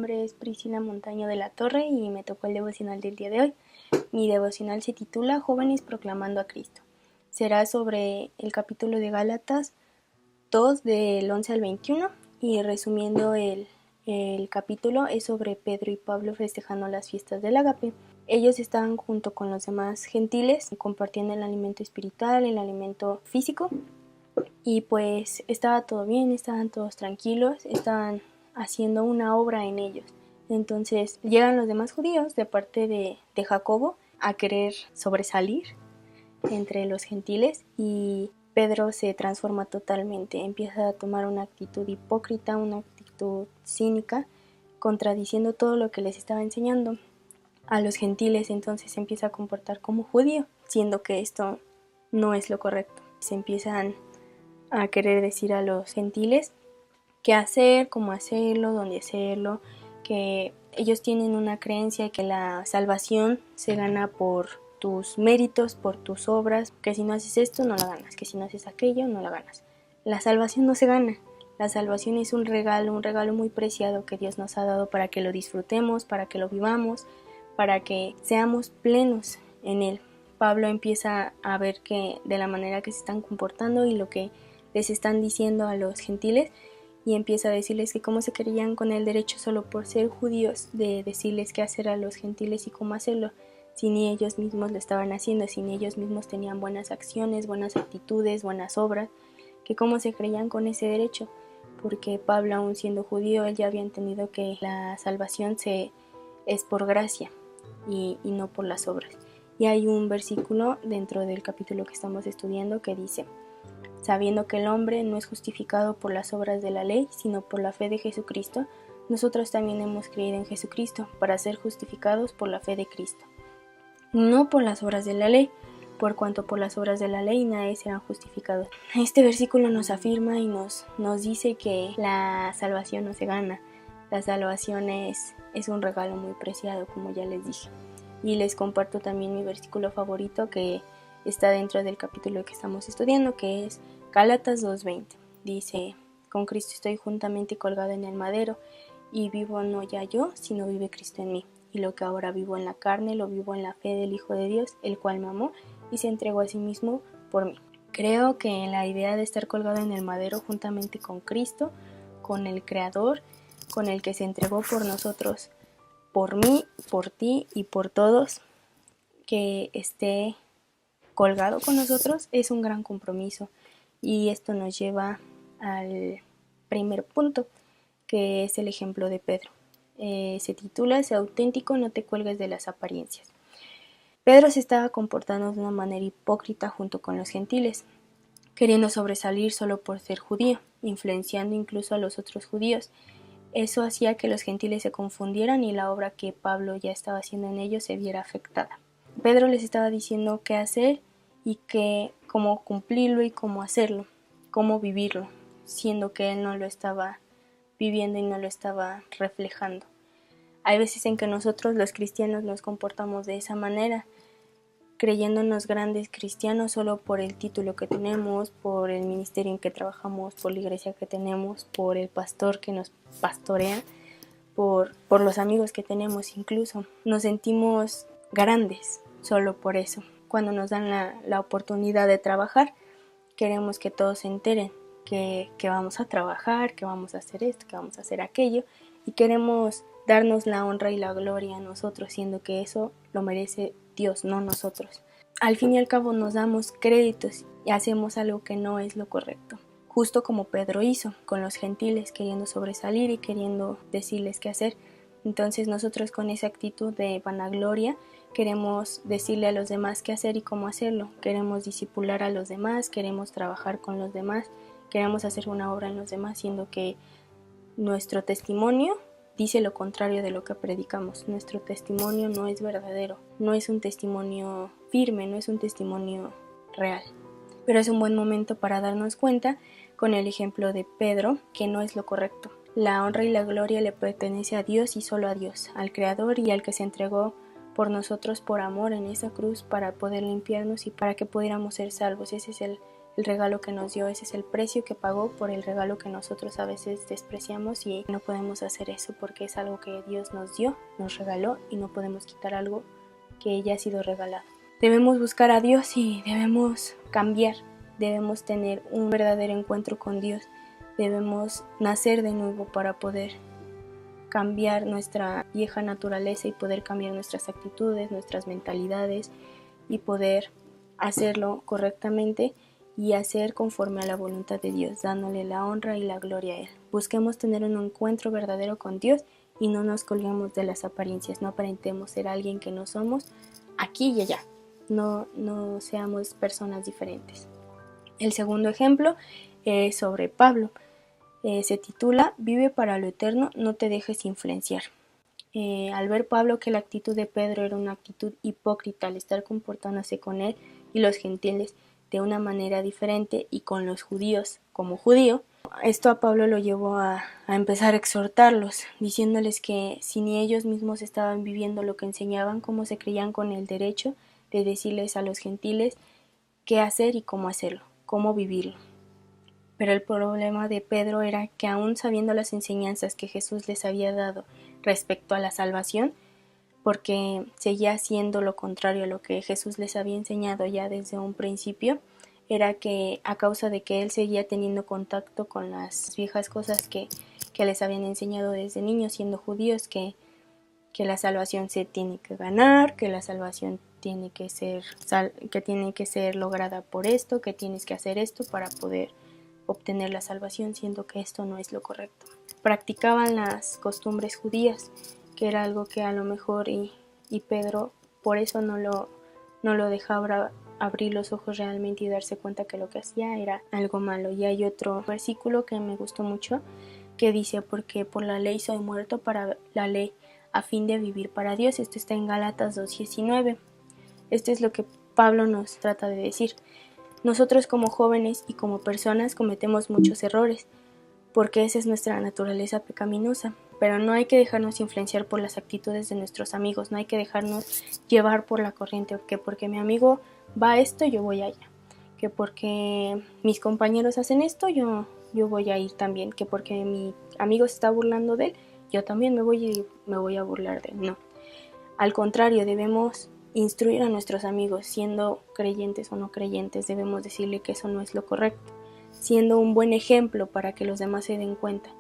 nombre es Priscila Montaño de la Torre y me tocó el devocional del día de hoy. Mi devocional se titula Jóvenes proclamando a Cristo. Será sobre el capítulo de Gálatas 2 del 11 al 21 y resumiendo el capítulo es sobre Pedro y Pablo festejando las fiestas del Ágape. Ellos estaban junto con los demás gentiles compartiendo el alimento espiritual, el alimento físico y pues estaba todo bien, estaban todos tranquilos, estaban haciendo una obra en ellos. Entonces llegan los demás judíos de parte de Jacobo a querer sobresalir entre los gentiles y Pedro se transforma totalmente, empieza a tomar una actitud hipócrita, una actitud cínica, contradiciendo todo lo que les estaba enseñando a los gentiles. Entonces se empieza a comportar como judío, siendo que esto no es lo correcto. Se empiezan a querer decir a los gentiles qué hacer, cómo hacerlo, dónde hacerlo, que ellos tienen una creencia que la salvación se gana por tus méritos, por tus obras, que si no haces esto no la ganas, que si no haces aquello no la ganas. La salvación no se gana, la salvación es un regalo muy preciado que Dios nos ha dado para que lo disfrutemos, para que lo vivamos, para que seamos plenos en Él. Pablo empieza a ver que de la manera que se están comportando y lo que les están diciendo a los gentiles, y empieza a decirles que cómo se creían con el derecho solo por ser judíos de decirles qué hacer a los gentiles y cómo hacerlo, si ni ellos mismos lo estaban haciendo, si ni ellos mismos tenían buenas acciones, buenas actitudes, buenas obras, que cómo se creían con ese derecho, porque Pablo, aún siendo judío, él ya había entendido que la salvación es por gracia y no por las obras. Y hay un versículo dentro del capítulo que estamos estudiando que dice: sabiendo que el hombre no es justificado por las obras de la ley, sino por la fe de Jesucristo, nosotros también hemos creído en Jesucristo para ser justificados por la fe de Cristo, no por las obras de la ley, por cuanto por las obras de la ley nadie será justificado. Este versículo nos afirma y nos dice que la salvación no se gana, la salvación es un regalo muy preciado, como ya les dije. Y les comparto también mi versículo favorito que está dentro del capítulo que estamos estudiando, que es Gálatas 2:20. Dice: con Cristo estoy juntamente colgado en el madero, y vivo no ya yo, sino vive Cristo en mí. Y lo que ahora vivo en la carne, lo vivo en la fe del Hijo de Dios, el cual me amó y se entregó a sí mismo por mí. Creo que la idea de estar colgado en el madero juntamente con Cristo, con el Creador, con el que se entregó por nosotros, por mí, por ti y por todos, que esté colgado con nosotros, es un gran compromiso. Y esto nos lleva al primer punto, que es el ejemplo de Pedro. Se titula: sé auténtico, no te cuelgues de las apariencias. Pedro se estaba comportando de una manera hipócrita junto con los gentiles, queriendo sobresalir solo por ser judío, influenciando incluso a los otros judíos. Eso hacía que los gentiles se confundieran y la obra que Pablo ya estaba haciendo en ellos se viera afectada. Pedro les estaba diciendo qué hacer y cómo cumplirlo y cómo hacerlo, cómo vivirlo, siendo que él no lo estaba viviendo y no lo estaba reflejando. Hay veces en que nosotros los cristianos nos comportamos de esa manera, creyéndonos grandes cristianos solo por el título que tenemos, por el ministerio en que trabajamos, por la iglesia que tenemos, por el pastor que nos pastorea, por los amigos que tenemos incluso. Nos sentimos grandes solo por eso. Cuando nos dan la oportunidad de trabajar, queremos que todos se enteren que vamos a trabajar, que vamos a hacer esto, que vamos a hacer aquello, y queremos darnos la honra y la gloria a nosotros, siendo que eso lo merece Dios, no nosotros. Al fin y al cabo nos damos créditos y hacemos algo que no es lo correcto, justo como Pedro hizo con los gentiles, queriendo sobresalir y queriendo decirles qué hacer. Entonces nosotros, con esa actitud de vanagloria, queremos decirle a los demás qué hacer y cómo hacerlo, queremos discipular a los demás, queremos trabajar con los demás, queremos hacer una obra en los demás, siendo que nuestro testimonio dice lo contrario de lo que predicamos. Nuestro testimonio no es verdadero, no es un testimonio firme, no es un testimonio real. Pero es un buen momento para darnos cuenta, con el ejemplo de Pedro, que no es lo correcto. La honra y la gloria le pertenece a Dios y solo a Dios, al Creador y al que se entregó por nosotros por amor en esa cruz para poder limpiarnos y para que pudiéramos ser salvos. Ese es el el regalo que nos dio, ese es el precio que pagó por el regalo que nosotros a veces despreciamos, y no podemos hacer eso porque es algo que Dios nos dio, nos regaló, y no podemos quitar algo que ya ha sido regalado. Debemos buscar a Dios y debemos cambiar, debemos tener un verdadero encuentro con Dios, debemos nacer de nuevo para poder cambiar nuestra vieja naturaleza y poder cambiar nuestras actitudes, nuestras mentalidades, y poder hacerlo correctamente y hacer conforme a la voluntad de Dios, dándole la honra y la gloria a Él. Busquemos tener un encuentro verdadero con Dios y no nos colguemos de las apariencias, no aparentemos ser alguien que no somos aquí y allá, no seamos personas diferentes. El segundo ejemplo es sobre Pablo. Se titula Vive para lo eterno, no te dejes influenciar. Al ver Pablo que la actitud de Pedro era una actitud hipócrita al estar comportándose con él y los gentiles de una manera diferente y con los judíos como judío, esto a Pablo lo llevó a empezar a exhortarlos, diciéndoles que si ni ellos mismos estaban viviendo lo que enseñaban, cómo se creían con el derecho de decirles a los gentiles qué hacer y cómo hacerlo, cómo vivirlo. Pero el problema de Pedro era que aún sabiendo las enseñanzas que Jesús les había dado respecto a la salvación, porque seguía haciendo lo contrario a lo que Jesús les había enseñado ya desde un principio, era que a causa de que él seguía teniendo contacto con las viejas cosas que les habían enseñado desde niños siendo judíos, que la salvación se tiene que ganar, que la salvación tiene que ser lograda por esto, que tienes que hacer esto para poder obtener la salvación, siendo que esto no es lo correcto. Practicaban las costumbres judías, que era algo que a lo mejor y Pedro por eso no lo dejaba abrir los ojos realmente y darse cuenta que lo que hacía era algo malo. Y hay otro versículo que me gustó mucho que dice: porque por la ley soy muerto para la ley, a fin de vivir para Dios. Esto está en Gálatas 2:19. Esto es lo que Pablo nos trata de decir. Nosotros como jóvenes y como personas cometemos muchos errores, porque esa es nuestra naturaleza pecaminosa, pero no hay que dejarnos influenciar por las actitudes de nuestros amigos, no hay que dejarnos llevar por la corriente, que porque mi amigo va a esto, yo voy allá, que porque mis compañeros hacen esto, yo voy a ir también, que porque mi amigo se está burlando de él, yo también me voy a burlar de él. No, al contrario, debemos instruir a nuestros amigos, siendo creyentes o no creyentes, debemos decirle que eso no es lo correcto, siendo un buen ejemplo para que los demás se den cuenta,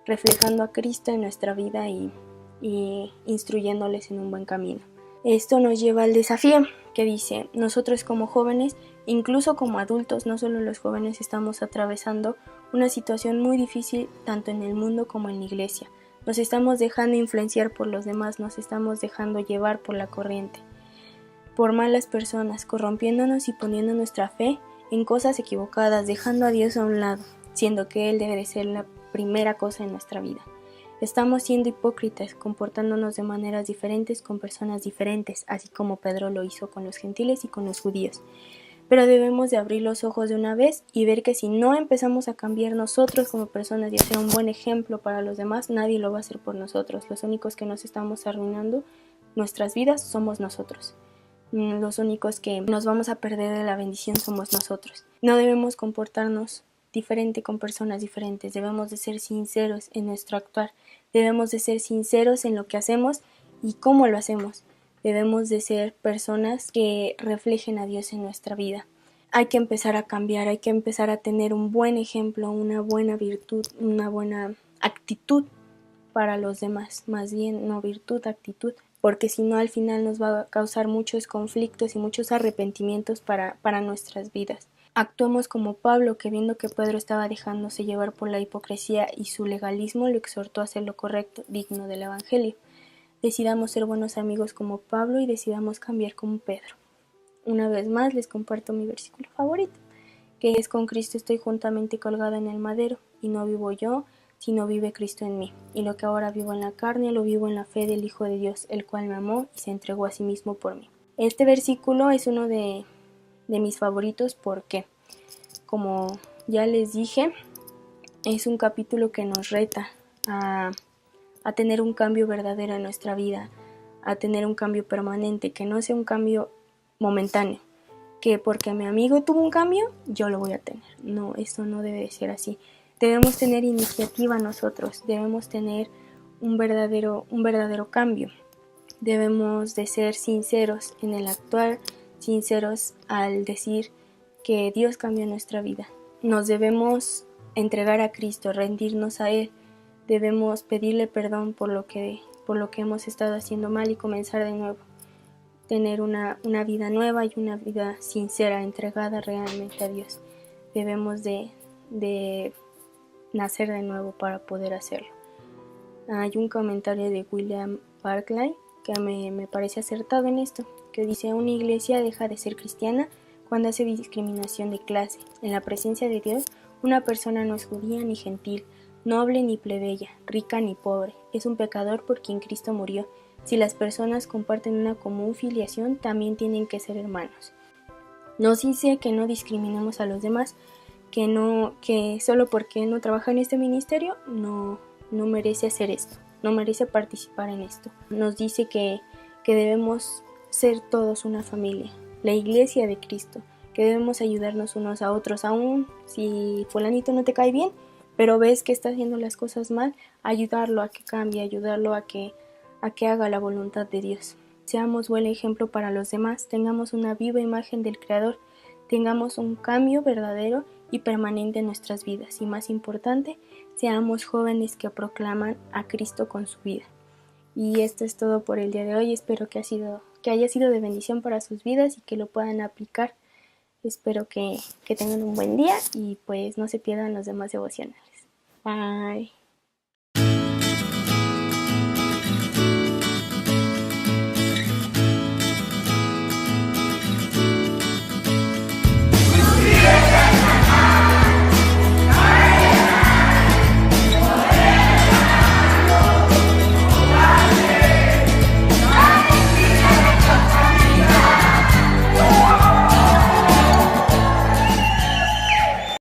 reflejando a Cristo en nuestra vida y instruyéndoles en un buen camino. Esto nos lleva al desafío que dice: nosotros como jóvenes, incluso como adultos, no solo los jóvenes, estamos atravesando una situación muy difícil tanto en el mundo como en la iglesia. Nos estamos dejando influenciar por los demás, nos estamos dejando llevar por la corriente, por malas personas, corrompiéndonos y poniendo nuestra fe en cosas equivocadas, dejando a Dios a un lado, siendo que Él debe de ser la primera cosa en nuestra vida. Estamos siendo hipócritas, comportándonos de maneras diferentes con personas diferentes, así como Pedro lo hizo con los gentiles y con los judíos. Pero debemos de abrir los ojos de una vez y ver que si no empezamos a cambiar nosotros como personas y a ser un buen ejemplo para los demás, nadie lo va a hacer por nosotros. Los únicos que nos estamos arruinando nuestras vidas somos nosotros. Los únicos que nos vamos a perder de la bendición somos nosotros. No debemos comportarnos diferente con personas diferentes, debemos de ser sinceros en nuestro actuar, debemos de ser sinceros en lo que hacemos y cómo lo hacemos. Debemos de ser personas que reflejen a Dios en nuestra vida. Hay que empezar a cambiar, hay que empezar a tener un buen ejemplo, una buena virtud, una buena actitud para los demás, más bien no virtud, actitud, porque si no al final nos va a causar muchos conflictos y muchos arrepentimientos para nuestras vidas. Actuemos como Pablo, que viendo que Pedro estaba dejándose llevar por la hipocresía y su legalismo, lo exhortó a hacer lo correcto, digno del Evangelio. Decidamos ser buenos amigos como Pablo y decidamos cambiar como Pedro. Una vez más les comparto mi versículo favorito, que es: con Cristo estoy juntamente colgada en el madero, y no vivo yo, sino vive Cristo en mí. Y lo que ahora vivo en la carne, lo vivo en la fe del Hijo de Dios, el cual me amó y se entregó a sí mismo por mí. Este versículo es uno de mis favoritos porque, como ya les dije, es un capítulo que nos reta a tener un cambio verdadero en nuestra vida, a tener un cambio permanente, que no sea un cambio momentáneo, que porque mi amigo tuvo un cambio, yo lo voy a tener. No, eso no debe ser así. Debemos tener iniciativa nosotros, debemos tener un verdadero cambio. Debemos de ser sinceros en el actuar, sinceros al decir que Dios cambió nuestra vida. Nos debemos entregar a Cristo, rendirnos a Él. Debemos pedirle perdón por lo que hemos estado haciendo mal y comenzar de nuevo. Tener una vida nueva y una vida sincera, entregada realmente a Dios. Debemos de nacer de nuevo para poder hacerlo. Hay un comentario de William Barclay que me parece acertado en esto, que dice: una iglesia deja de ser cristiana cuando hace discriminación de clase. En la presencia de Dios, una persona no es judía ni gentil, noble ni plebeya, rica ni pobre, es un pecador por quien Cristo murió. Si las personas comparten una común filiación, también tienen que ser hermanos. Nos dice que no discriminemos a los demás, que solo porque no trabaja en este ministerio no merece hacer esto, no merece participar en esto. Nos dice que debemos ser todos una familia, la iglesia de Cristo, que debemos ayudarnos unos a otros, aún si fulanito no te cae bien, pero ves que está haciendo las cosas mal, ayudarlo a que cambie, ayudarlo a que haga la voluntad de Dios. Seamos buen ejemplo para los demás, tengamos una viva imagen del Creador, tengamos un cambio verdadero y permanente en nuestras vidas, y más importante, seamos jóvenes que proclaman a Cristo con su vida. Y esto es todo por el día de hoy. Espero que haya sido de bendición para sus vidas y que lo puedan aplicar. Espero que tengan un buen día y pues no se pierdan los demás devocionales. Bye.